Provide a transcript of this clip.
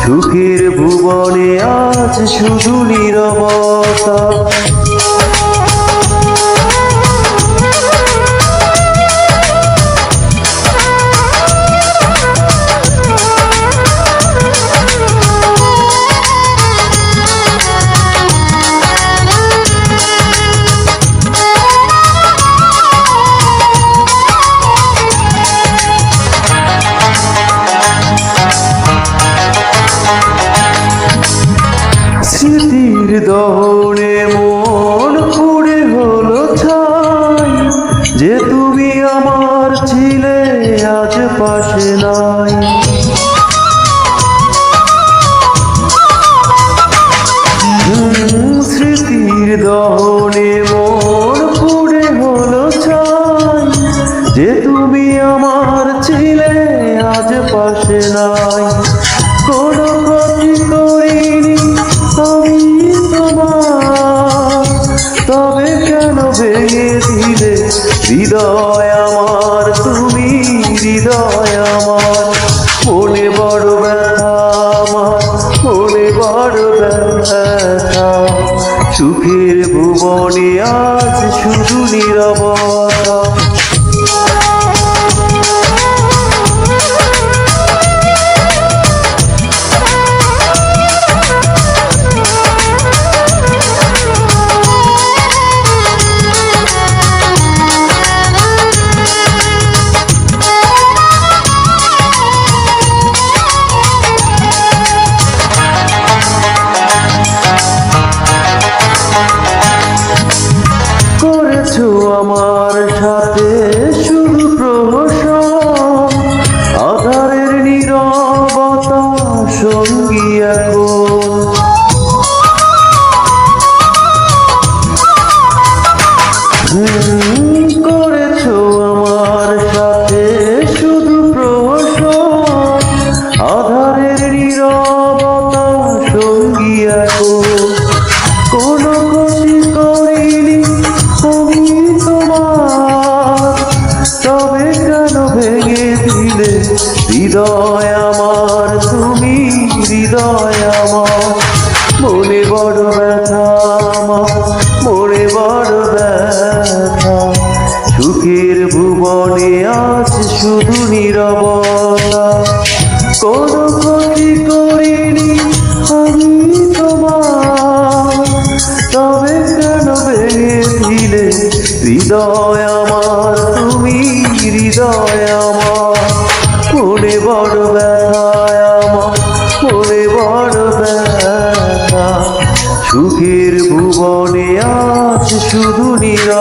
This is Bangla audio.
সুখের ভুবনে আজ শুধু নীরবতা। স্মৃতির দহনে মন পুড়ে হলো ছাই, যে তুমি আমার ছিলে আজ পাশে নাই। স্মৃতির দহনে মন পুড়ে হলো ছাই, যে তুমি আমার ছিলে আজ পাশে নাই। কোনো ক্ষতি করিনি আমি তোমার, তবে কেন ভেঙে দিলে হৃদয় আমার, তুমি হৃদয় আমার। মনে বড় ব্যথা আমার, মনে বড় ব্যথা। সুখের ভুবনে আজ শুধু নীরবতা। করেছো আমার সাথে শুধু প্রহসন, আধারের নীরবতা সঙ্গী এখন। করেছো আমার সাথে শুধু প্রহসন, আধারের নীরবতা সঙ্গী এখন। কোনো ক্ষতি করিনি আমি তোমার, তবে কেন ভেঙে দিলে হৃদয় আমার, তুমি হৃদয় আমার। মনে বড় ব্যথা আমার, মনে বড় ব্যথা। সুখের ভুবনে আজ শুধু নীরবতা। কোনো ক্ষতি করিনি আমি তোমার, তবে কেন ভেঙে দিলে হৃদয় আমার, তুমি হৃদয় আমার। মনে বড় ব্যথা আমার, মনে বড় ব্যথা। সুখের ভুবনে আজ শুধু নীরবতা।